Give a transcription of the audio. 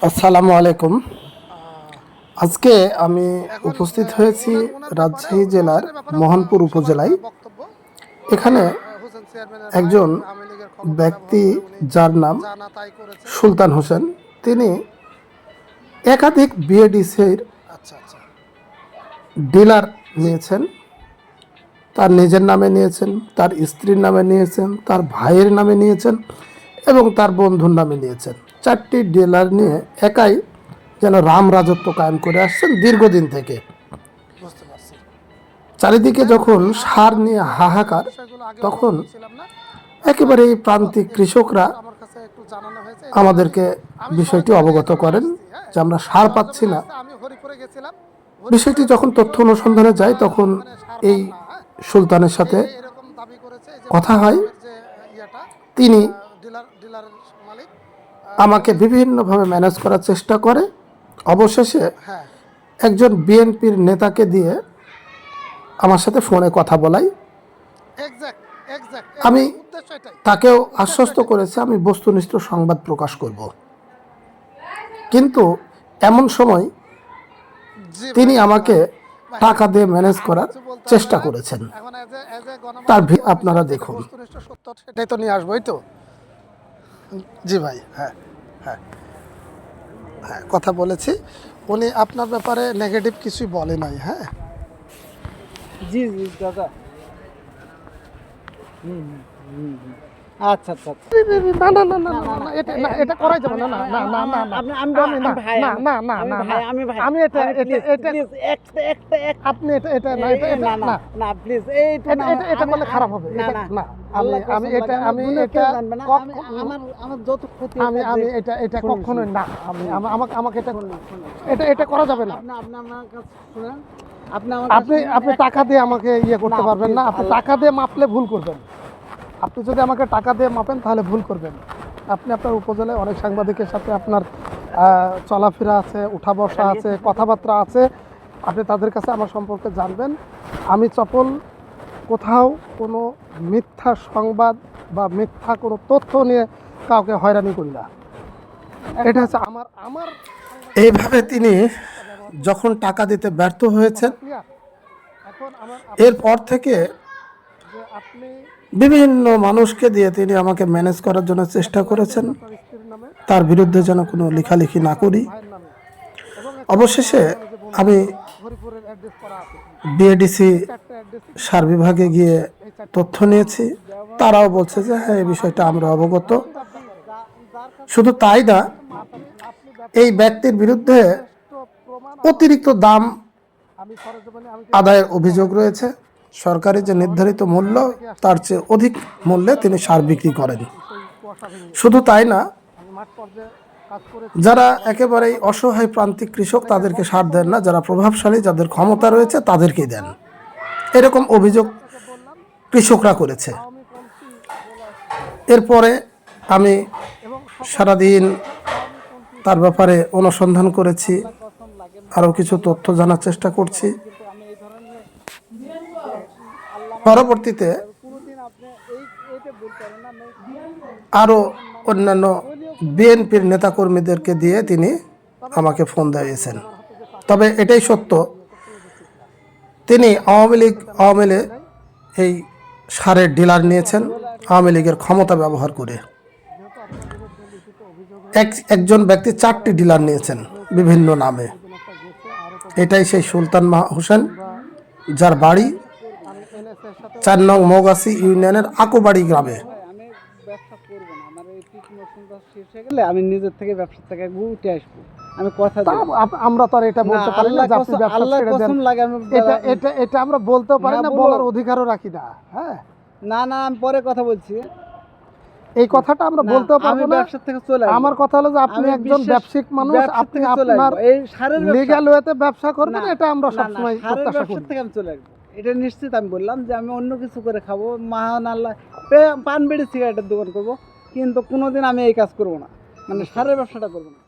আসসালামু আলাইকুম। আজকে আমি উপস্থিত হয়েছি রাজশাহী জেলার মোহনপুর উপজেলায়। এখানে একজন ব্যক্তি যার নাম সুলতান হোসেন, তিনি একাধিক বিএডিসির ডিলার নিয়েছেন। তার নিজের নামে নিয়েছেন, তার স্ত্রীর নামে নিয়েছেন, তার ভাইয়ের নামে নিয়েছেন এবং তার বন্ধুর নামে নিয়েছেন। 4টি ডিলার নিয়ে একাই যেন রাম রাজত্ব কায়েম করে আসছেন দীর্ঘদিন থেকে। চারিদিকে যখন সার নিয়ে হাহাকার, তখন একেবারে এই প্রান্তিক কৃষকরা আমাদেরকে বিষয়টি অবগত করেন যে আমরা সার পাচ্ছি না। বিষয়টি যখন তথ্য অনুসন্ধানে যায়, তখন এই সুলতানের সাথে কথা হয়। তিনি আমাকে বিভিন্নভাবে ম্যানেজ করার চেষ্টা করে। অবশেষে একজন বিএনপির নেতাকে দিয়ে আমার সাথে ফোনে কথা বলাই। আমি তাকেও আশ্বস্ত করেছি আমি বস্তুনিষ্ঠ সংবাদ প্রকাশ করব, কিন্তু এমন সময় তিনি আমাকে টাকা দিয়ে ম্যানেজ করার চেষ্টা করেছেন। তার আপনারা দেখুন। সেটাই তো নিয়ে আসবোই তো। জি ভাই, হ্যাঁ হ্যাঁ হ্যাঁ, কথা বলেছি। উনি আপনার ব্যাপারে নেগেটিভ কিছুই বলে নাই। হ্যাঁ, জি জি দাদা। আচ্ছা আচ্ছা আচ্ছা। না না না না না না, এটা না, এটা করাই যাবে না। না না না না না, আমি এটা আপনি এটা না, এটা না না প্লিজ, এইটা না, এটা করলে খারাপ হবে। না না না, আমি এটা আমার যত ক্ষতি আমি এটা কখনোই না। আমাকে এটা করা যাবে না। আপনি আমার কাছে শুনেন, আপনি টাকা দিয়ে আমাকে ইয়ে করতে পারবেন না। আপনি টাকা দিয়ে মাপলে ভুল করবেন। আপনি যদি আমাকে টাকা দিয়ে মাপেন তাহলে ভুল করবেন। আপনি আপনার উপজেলায় অনেক সাংবাদিকের সাথে আপনার চলাফেরা আছে, উঠা বসা আছে, কথাবার্তা আছে। আপনি তাদের কাছে আমার সম্পর্কে জানবেন। আমি চপল কোথাও কোনো মিথ্যা সংবাদ বা মিথ্যা কোনো তথ্য নিয়ে কাউকে হয়রানি করি না। এটা হচ্ছে আমার এইভাবে তিনি যখন টাকা দিতে ব্যর্থ হয়েছেন, এরপর থেকে বিভিন্ন মানুষকে দিয়ে তিনি আমাকে ম্যানেজ করার জন্য চেষ্টা করেছেন, তার বিরুদ্ধে যেন কোনো লেখালেখি না করি। অবশেষে আমি বিএডিসি সার বিভাগে গিয়ে তথ্য নিয়েছি। তারাও বলছে যে হ্যাঁ, এই বিষয়টা আমরা অবগত। শুধু তাই না, এই ব্যক্তির বিরুদ্ধে অতিরিক্ত দাম আদায়ের অভিযোগ রয়েছে। সরকারি যে নির্ধারিত মূল্য, তার চেয়ে অধিক মূল্যে তিনি সার বিক্রি করেন। শুধু তাই না, যারা একেবারেই অসহায় প্রান্তিক কৃষক তাদেরকে সার দেন না, যারা প্রভাবশালী, যাদের ক্ষমতা রয়েছে তাদেরকেই দেন। এরকম অভিযোগ কৃষকরা করেছে। এরপরে আমি সারাদিন তার ব্যাপারে অনুসন্ধান করেছি, আরও কিছু তথ্য জানার চেষ্টা করছি। পরবর্তীতে আরও অন্যান্য বিএনপির নেতাকর্মীদেরকে দিয়ে তিনি আমাকে ফোন দিয়েছেন। তবে এটাই সত্য, তিনি আওয়ামী লীগ এই সারের ডিলার নিয়েছেন আওয়ামী লীগের ক্ষমতা ব্যবহার করে। একজন ব্যক্তি 4টি ডিলার নিয়েছেন বিভিন্ন নামে। এটাই সেই সুলতান হোসেন, যার বাড়ি 4 নং মৌগাছি ইউনিয়নের আকুবাড়ি গ্রামে। আমি নিজের থেকে ব্যবসা থেকে উঠে আসবো। আমি কথা আমরা তো আর এটা বলতে পারি না যে আপনি ব্যবসা ছেড়ে দেন। এটা আমরা বলতেও পারি না, বলার অধিকারও রাখি না। হ্যাঁ, না না, আমি পরে কথা বলছি। এই কথাটা আমরা বলতেও পারবো না। ব্যবসা থেকে চলে আসবো। আমার কথা হলো যে আপনি একজন ব্যবসায়িক মানুষ, আপনি আপনার এই সারের লিগ্যাল ওয়েতে ব্যবসা করবেন, এটা আমরা সবসময় প্রত্যাশা করি। থেকে আমি চলে আসবো, এটা নিশ্চিত। আমি বললাম যে আমি অন্য কিছু করে খাবো, মহান আল্লাহ, পান বিড়ি সিগারেটের দোকান করবো, কিন্তু কোনোদিন আমি এই কাজ করবো না, মানে সারের ব্যবসাটা করবো না।